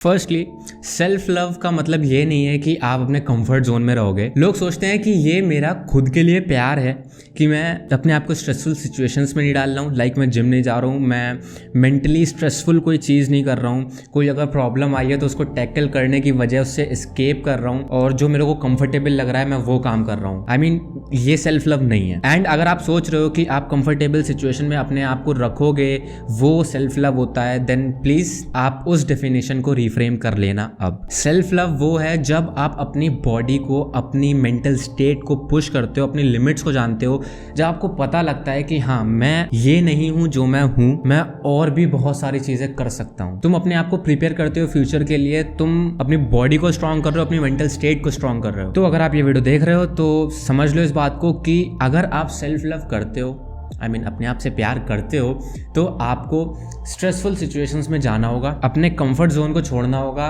Firstly self love का मतलब ये नहीं है कि आप अपने कंफर्ट जोन में रहोगे। लोग सोचते हैं कि ये मेरा खुद के लिए प्यार है कि मैं अपने आप को स्ट्रेसफुल सिचुएशंस में नहीं डाल रहा हूँ। लाइक मैं जिम नहीं जा रहा हूँ, मैं मेंटली स्ट्रेसफुल कोई चीज़ नहीं कर रहा हूँ। कोई अगर प्रॉब्लम आई है तो उसको टैकल करने की वजह उससे एस्केप कर रहा हूँ और जो मेरे को कंफर्टेबल लग रहा है मैं वो काम कर रहा हूँ। आई मीन ये सेल्फ लव नहीं है। एंड अगर आप सोच रहे हो कि आप कंफर्टेबल सिचुएशन में अपने आप को रखोगे वो सेल्फ लव होता है, देन प्लीज आप उस डेफिनेशन को फ्रेम कर लेना। अब सेल्फ लव वो है जब आप अपनी बॉडी को, अपनी मेंटल स्टेट को पुश करते हो, अपनी लिमिट्स को जानते हो, जब आपको पता लगता है कि हाँ मैं ये नहीं हूं जो मैं हूं, मैं और भी बहुत सारी चीजें कर सकता हूं। तुम अपने आप को प्रिपेयर करते हो फ्यूचर के लिए, तुम अपनी बॉडी को स्ट्रांग कर रहे हो, अपनी मेंटल स्टेट को स्ट्रांग कर रहे हो। तो अगर आप ये वीडियो देख रहे हो तो समझ लो इस बात को कि अगर आप सेल्फ लव करते हो, अपने आप से प्यार करते हो, तो आपको स्ट्रेसफुल सिचुएशंस में जाना होगा, अपने कंफर्ट जोन को छोड़ना होगा,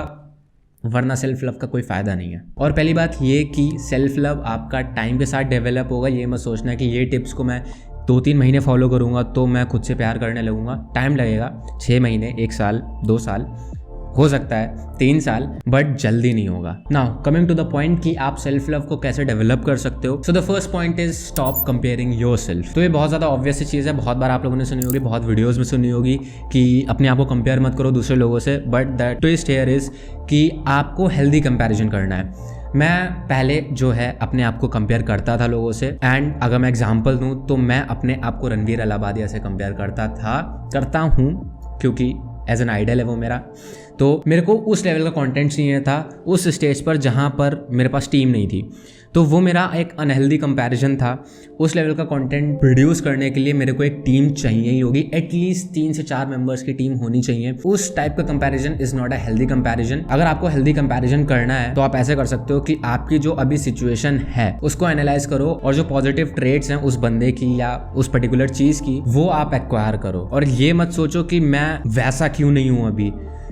वरना सेल्फ लव का कोई फ़ायदा नहीं है। और पहली बात ये कि सेल्फ लव आपका टाइम के साथ डेवलप होगा। ये मत सोचना कि ये टिप्स को मैं 2-3 महीने फॉलो करूँगा तो मैं खुद से प्यार करने लगूँगा। टाइम लगेगा, 6 महीने, 1 साल, 2 साल, हो सकता है 3 साल, बट जल्दी नहीं होगा। Now coming to the point कि आप सेल्फ लव को कैसे डेवलप कर सकते हो। So the first point is stop comparing yourself. तो ये बहुत ज़्यादा ऑब्वियस सी चीज़ है, बहुत बार आप लोगों ने सुनी होगी, बहुत वीडियोस में सुनी होगी कि अपने आप को कंपेयर मत करो दूसरे लोगों से। But the twist here is कि आपको हेल्दी कंपैरिजन करना है। मैं पहले जो है अपने आप को कंपेयर करता था लोगों से, एंड अगर मैं एग्जांपल दूं तो मैं अपने आप को रणवीर अलाहाबादिया से कंपेयर करता हूं क्योंकि एज एन आइडल है वो मेरा। तो मेरे को उस लेवल का कंटेंट चाहिए था उस स्टेज पर जहाँ पर मेरे पास टीम नहीं थी। तो वो मेरा एक अनहेल्दी कंपैरिजन था। उस लेवल का कंटेंट प्रोड्यूस करने के लिए मेरे को एक टीम चाहिए ही होगी, एटलीस्ट 3 से 4 मेंबर्स की टीम होनी चाहिए। उस टाइप का comparison is not a healthy comparison. अगर आपको हेल्दी कंपैरिजन करना है तो आप ऐसे कर सकते हो कि आपकी जो अभी सिचुएशन है उसको एनालाइज करो और जो पॉजिटिव ट्रेट्स हैं उस बंदे की या उस पर्टिकुलर चीज की वो आप एक्वायर करो। और ये मत सोचो कि मैं वैसा क्यों नहीं हूँ अभी।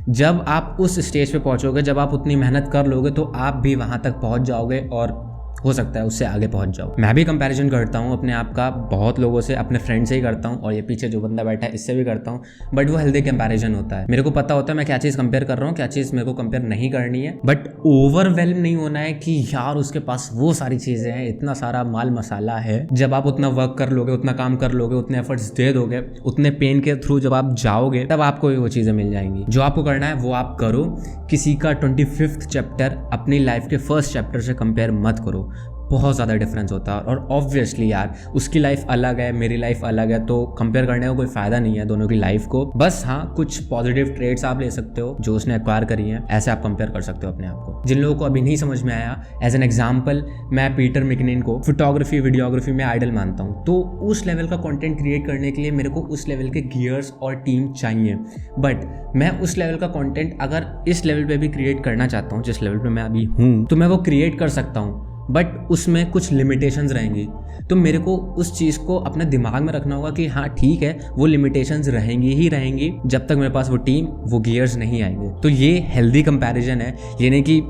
जब आप उस स्टेज पे पहुंचोगे, जब आप उतनी मेहनत कर लोगे तो आप भी वहां तक पहुंच जाओगे और हो सकता है उससे आगे पहुंच जाओ। मैं भी कंपैरिजन करता हूँ अपने आप का बहुत लोगों से, अपने फ्रेंड से ही करता हूँ और ये पीछे जो बंदा बैठा है इससे भी करता हूँ। बट वो हेल्दी कंपैरिजन होता है। मेरे को पता होता है मैं क्या चीज़ कंपेयर कर रहा हूँ, क्या चीज़ मेरे को कंपेयर नहीं करनी है। बट ओवरवेल्म नहीं होना है कि यार उसके पास वो सारी चीज़ें हैं, इतना सारा माल मसाला है। जब आप उतना वर्क कर लोगे, उतना काम कर लोगे, उतने एफर्ट्स दे दोगे, उतने पेन के थ्रू जब आप जाओगे तब आपको वो चीज़ें मिल जाएंगी। जो आपको करना है वो आप करो। किसी का 25th चैप्टर अपनी लाइफ के फर्स्ट चैप्टर से कंपेयर मत करो। बहुत ज़्यादा डिफरेंस होता है। और ऑब्वियसली यार उसकी लाइफ अलग है, मेरी लाइफ अलग है, तो कंपेयर करने का कोई फ़ायदा नहीं है दोनों की लाइफ को। बस हाँ कुछ पॉजिटिव ट्रेड्स आप ले सकते हो जो उसने एक्वायर करी हैं, ऐसे आप कंपेयर कर सकते हो अपने आप को। जिन लोगों को अभी नहीं समझ में आया, एज एन एग्जाम्पल मैं पीटर मैककिनन को फोटोग्राफी वीडियोग्राफी में आइडल मानता हूँ। तो उस लेवल का कॉन्टेंट क्रिएट करने के लिए मेरे को उस लेवल के गियर्स और टीम चाहिए। बट मैं उस लेवल का कॉन्टेंट अगर इस लेवल पे भी क्रिएट करना चाहता हूँ जिस लेवल पे मैं अभी हूँ, तो मैं वो क्रिएट कर सकता हूँ, बट उसमें कुछ लिमिटेशंस रहेंगी। तो मेरे को उस चीज़ को अपने दिमाग में रखना होगा कि हाँ ठीक है वो लिमिटेशंस रहेंगी ही रहेंगी जब तक मेरे पास वो टीम, वो गियर्स नहीं आएंगे। तो ये हेल्दी कंपैरिजन है। ये नहीं कि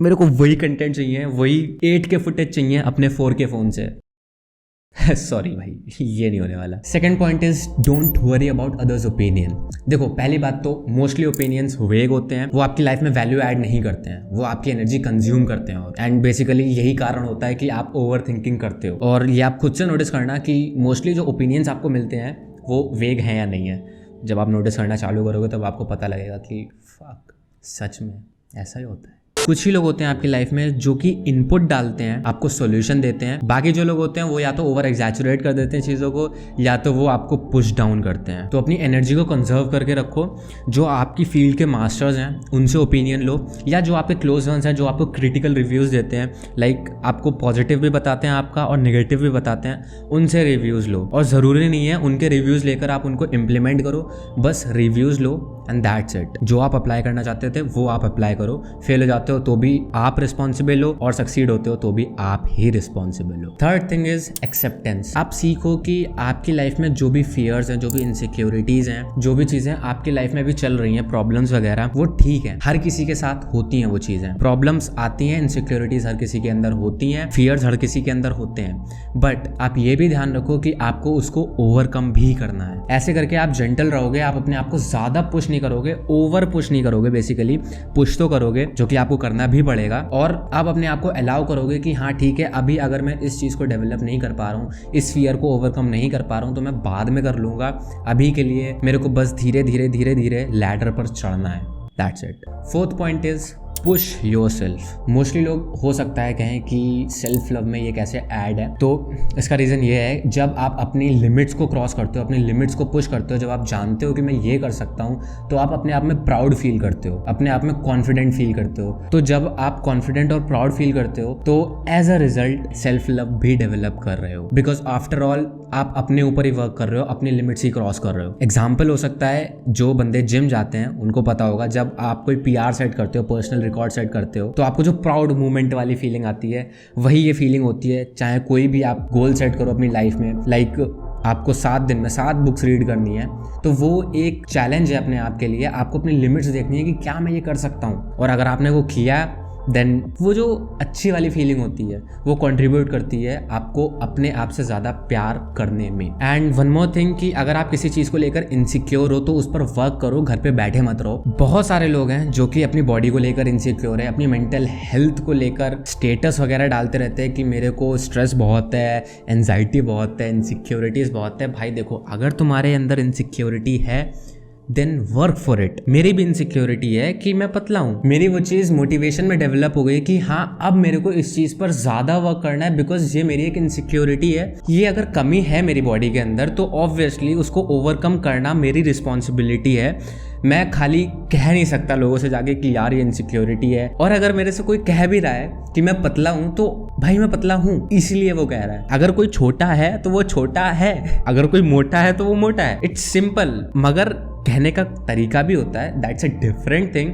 मेरे को वही कंटेंट चाहिए, वही 8K फुटेज चाहिए अपने 4K फ़ोन से। सॉरी भाई, ये नहीं होने वाला। Second point is don't worry about others opinion. देखो पहली बात तो मोस्टली ओपिनियंस वेग होते हैं, वो आपकी लाइफ में वैल्यू ऐड नहीं करते हैं, वो आपकी एनर्जी कंज्यूम करते हैं। एंड बेसिकली यही कारण होता है कि आप ओवर थिंकिंग करते हो। और ये आप खुद से नोटिस करना कि मोस्टली जो ओपिनियंस आपको मिलते हैं वो वेग हैं या नहीं है। जब आप नोटिस करना चालू करोगे तब आपको पता लगेगा कि फक सच में ऐसा ही होता है। कुछ ही लोग होते हैं आपकी लाइफ में जो कि इनपुट डालते हैं, आपको सॉल्यूशन देते हैं। बाकी जो लोग होते हैं वो या तो ओवर एग्जैचुरेट कर देते हैं चीज़ों को, या तो वो आपको पुश डाउन करते हैं। तो अपनी एनर्जी को कंजर्व करके रखो। जो आपकी फील्ड के मास्टर्स हैं उनसे ओपिनियन लो, या जो आपके क्लोज वंस हैं जो आपको क्रिटिकल रिव्यूज़ देते हैं, लाइक आपको पॉजिटिव भी बताते हैं आपका और नेगेटिव भी बताते हैं, उनसे रिव्यूज़ लो। और ज़रूरी नहीं है उनके रिव्यूज़ लेकर आप उनको इम्प्लीमेंट करो, बस reviews low and that's it. जो आप अप्लाई करना चाहते थे वो आप अप्लाई करो। फेल हो जाते हो तो भी आप रिस्पॉन्सिबल हो और सक्सीड होते हो तो भी आप ही रिस्पॉन्सिबल हो। Third thing is acceptance. आप सीखो कि आपकी लाइफ में जो भी फियर्स हैं, जो भी इनसिक्योरिटीज हैं, जो भी चीजें आपकी लाइफ में भी चल रही हैं, प्रॉब्लम्स वगैरह, वो ठीक है, हर किसी के साथ होती हैं वो चीजें। प्रॉब्लम्स आती हैं, इनसिक्योरिटीज हर किसी के अंदर होती हैं, फियर्स हर किसी के अंदर होते हैं। बट आप ये भी ध्यान रखो कि आपको उसको ओवरकम भी करना है। ऐसे करके आप जेंटल रहोगे, आप अपने आप को ज्यादा पुश नहीं नहीं करोगे, ओवर पुश नहीं करोगे, बेसिकली पुश तो करोगे जो कि आपको करना भी पड़ेगा, और आप अपने आप को अलाउ करोगे कि हाँ ठीक है, अभी अगर मैं इस चीज़ को डेवलप नहीं कर पा रहा हूँ, इस फियर को ओवरकम नहीं कर पा रहा हूँ, तो मैं बाद में कर लूँगा, अभी के लिए मेरे को बस धीरे धीरे लैडर पर चढ़ना है। That's it. Fourth point is push your self. Mostly लोग हो सकता है कहें कि सेल्फ लव में ये कैसे ऐड है, तो इसका रीज़न ये है, जब आप अपनी लिमिट्स को क्रॉस करते हो, अपनी लिमिट्स को पुश करते हो, जब आप जानते हो कि मैं ये कर सकता हूँ, तो आप अपने आप में प्राउड फील करते हो, अपने आप में कॉन्फिडेंट फील करते हो। तो जब आप कॉन्फिडेंट और प्राउड फील करते हो तो as a result self love भी डेवलप कर रहे हो, बिकॉज आफ्टर ऑल आप अपने ऊपर ही वर्क कर रहे हो, अपनी लिमिट्स ही क्रॉस कर रहे हो। एग्जाम्पल हो सकता है, जो बंदे जिम जाते हैं उनको पता होगा, जब आप कोई PR सेट करते हो, पर्सनल रिकॉर्ड सेट करते हो, तो आपको जो प्राउड मूवमेंट वाली फीलिंग आती है, वही ये फीलिंग होती है चाहे कोई भी आप गोल सेट करो अपनी लाइफ में। लाइक आपको 7 दिन में 7 बुक्स रीड करनी है, तो वो एक चैलेंज है अपने आप के लिए। आपको अपनी लिमिट्स देखनी है कि क्या मैं ये कर सकता हूँ, और अगर आपने वो किया देन वो जो अच्छी वाली फीलिंग होती है वो कंट्रीब्यूट करती है आपको अपने आप से ज़्यादा प्यार करने में। एंड वन मोर थिंग कि अगर आप किसी चीज़ को लेकर इनसिक्योर हो तो उस पर वर्क करो, घर पे बैठे मत रहो। बहुत सारे लोग हैं जो कि अपनी बॉडी को लेकर इनसिक्योर है, अपनी मेंटल हेल्थ को लेकर स्टेटस वगैरह डालते रहते हैं कि मेरे को स्ट्रेस बहुत है, एंजाइटी बहुत है, इनसिक्योरिटीज़ बहुत है। भाई देखो, अगर तुम्हारे अंदर इनसिक्योरिटी है देन वर्क फॉर इट। मेरी भी इनसिक्योरिटी है कि मैं पतला हूँ, मेरी वो चीज़ मोटिवेशन में डेवलप हो गई कि हाँ अब मेरे को इस चीज़ पर ज़्यादा वर्क करना है, बिकॉज ये मेरी एक इनसिक्योरिटी है। ये अगर कमी है मेरी बॉडी के अंदर तो ऑब्वियसली उसको ओवरकम करना मेरी रिस्पॉन्सिबिलिटी है। मैं खाली कह नहीं सकता लोगों से जाके कि यार ये इनसिक्योरिटी है, और अगर मेरे से कोई कह भी रहा है कि मैं पतला हूँ तो भाई मैं पतला हूँ इसलिए वो कह रहा है। अगर कोई छोटा है तो वो छोटा है, अगर कोई मोटा है तो वो मोटा है। It's simple. मगर कहने का तरीका भी होता है, दैट्स अ डिफरेंट थिंग।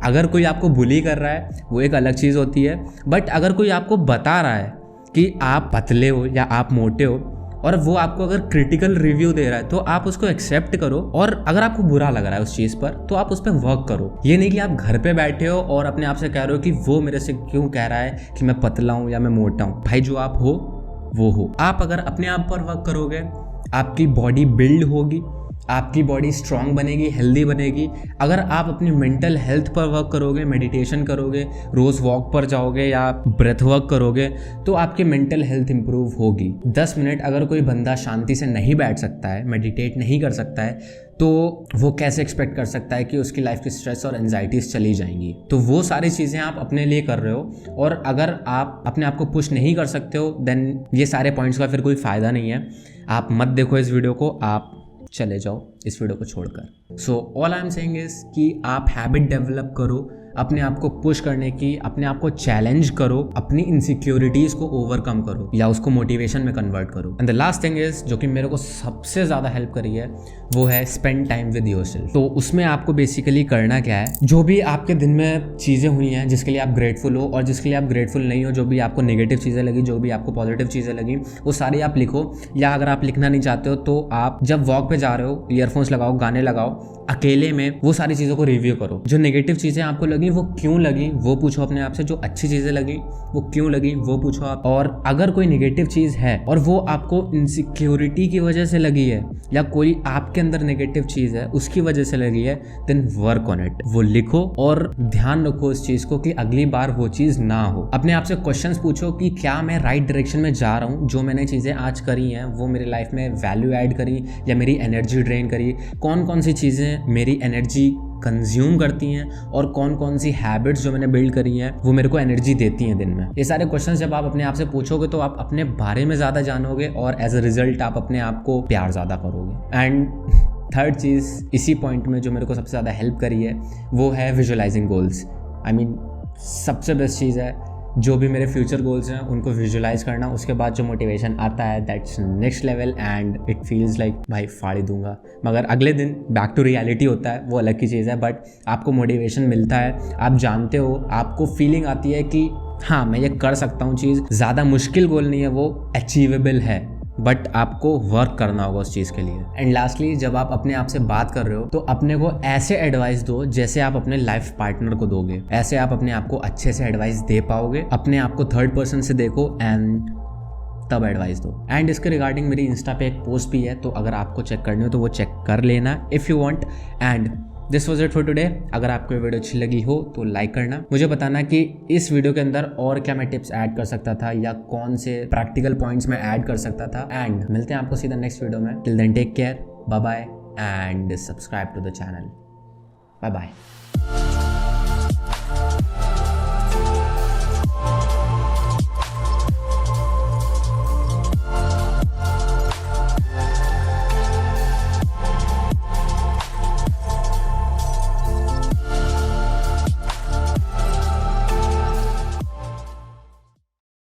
अगर कोई आपको बुली कर रहा है वो एक अलग चीज़ होती है, बट अगर कोई आपको बता रहा है कि आप पतले हो या आप मोटे हो और वो आपको अगर क्रिटिकल रिव्यू दे रहा है तो आप उसको एक्सेप्ट करो, और अगर आपको बुरा लग रहा है उस चीज़ पर तो आप उस पर वर्क करो। ये नहीं कि आप घर पे बैठे हो और अपने आप से कह रहे हो कि वो मेरे से क्यों कह रहा है कि मैं पतला हूँ या मैं मोटा हूँ। भाई जो आप हो वो हो। आप अगर अपने आप पर वर्क करोगे आपकी बॉडी बिल्ड होगी, आपकी बॉडी स्ट्रांग बनेगी, हेल्दी बनेगी। अगर आप अपनी मेंटल हेल्थ पर वर्क करोगे, मेडिटेशन करोगे, रोज़ वॉक पर जाओगे या ब्रेथ वर्क करोगे तो आपकी मेंटल हेल्थ इंप्रूव होगी। 10 मिनट अगर कोई बंदा शांति से नहीं बैठ सकता है, मेडिटेट नहीं कर सकता है, तो वो कैसे एक्सपेक्ट कर सकता है कि उसकी लाइफ की स्ट्रेस और एंजाइटीज चली जाएंगी। तो वो सारी चीज़ें आप अपने लिए कर रहे हो, और अगर आप अपने आप को पुश नहीं कर सकते हो देन ये सारे पॉइंट्स का फिर कोई फ़ायदा नहीं है। आप मत देखो इस वीडियो को, आप चले जाओ इस वीडियो को छोड़कर। So all I am saying is कि आप हैबिट डेवलप करो अपने आप को पुश करने की, अपने आप को चैलेंज करो, अपनी इनसिक्योरिटीज को ओवरकम करो या उसको मोटिवेशन में कन्वर्ट करो। And the last thing is जो कि मेरे को सबसे ज़्यादा हेल्प करी है वो है स्पेंड टाइम विद योरसेल्फ। तो उसमें आपको बेसिकली करना क्या है, जो भी आपके दिन में चीज़ें हुई हैं जिसके लिए आप ग्रेटफुल हो और जिसके लिए आप ग्रेटफुल नहीं हो, जो भी आपको नेगेटिव चीज़ें लगी, जो भी आपको पॉजिटिव चीज़ें लगी, वो सारी आप लिखो। या अगर आप लिखना नहीं चाहते हो तो आप जब वॉक पे जा रहे हो ईयरफोन्स लगाओ, गाने लगाओ, अकेले में वो सारी चीज़ों को रिव्यू करो। जो नेगेटिव चीज़ें आपको लगी वो क्यों लगी वो पूछो अपने आप से, जो अच्छी चीज़ें लगी वो क्यों लगी वो पूछो आप। और अगर कोई नेगेटिव चीज़ है और वो आपको इनसिक्योरिटी की वजह से लगी है या कोई आपके अंदर नेगेटिव चीज़ है उसकी वजह से लगी है, देन वर्क ऑन इट। वो लिखो और ध्यान रखो इस चीज़ को कि अगली बार वो चीज़ ना हो। अपने आप से क्वेश्चंस पूछो कि क्या मैं राइट डायरेक्शन में जा रहा हूँ, जो मैंने चीज़ें आज करी हैं वो मेरी लाइफ में वैल्यू ऐड करी या मेरी एनर्जी ड्रेन करी, कौन कौन सी चीज़ें मेरी एनर्जी कंज्यूम करती हैं और कौन कौन सी हैबिट्स जो मैंने बिल्ड करी हैं वो मेरे को एनर्जी देती हैं दिन में। ये सारे क्वेश्चंस जब आप अपने आप से पूछोगे तो आप अपने बारे में ज़्यादा जानोगे और एज अ रिजल्ट आप अपने आप को प्यार ज़्यादा करोगे। एंड थर्ड चीज़ इसी पॉइंट में जो मेरे को सबसे ज़्यादा हेल्प करी है वो है विजुअलाइजिंग गोल्स। आई मीन सबसे बेस्ट चीज़ है जो भी मेरे फ्यूचर गोल्स हैं उनको विजुअलाइज करना, उसके बाद जो मोटिवेशन आता है that's next level and it feels like भाई फाड़ दूंगा। मगर अगले दिन बैक टू रियलिटी होता है, वो अलग की चीज़ है, बट आपको मोटिवेशन मिलता है, आप जानते हो, आपको फीलिंग आती है कि हाँ मैं ये कर सकता हूँ चीज़। ज़्यादा मुश्किल गोल नहीं है, वो अचीवेबल है, बट आपको वर्क करना होगा उस चीज़ के लिए। एंड लास्टली जब आप अपने आप से बात कर रहे हो तो अपने को ऐसे एडवाइस दो जैसे आप अपने लाइफ पार्टनर को दोगे, ऐसे आप अपने आप को अच्छे से एडवाइस दे पाओगे। अपने आप को थर्ड पर्सन से देखो एंड तब एडवाइस दो। एंड इसके रिगार्डिंग मेरी इंस्टा पे एक पोस्ट भी है, तो अगर आपको चेक करनी हो तो वो चेक कर लेना if you want. And this was it for today. अगर आपको ये वीडियो अच्छी लगी हो तो लाइक करना, मुझे बताना कि इस वीडियो के अंदर और क्या मैं टिप्स ऐड कर सकता था या कौन से प्रैक्टिकल पॉइंट्स मैं ऐड कर सकता था। एंड मिलते हैं आपको सीधा नेक्स्ट वीडियो में। Till then take care, bye bye and subscribe to the channel. Bye bye.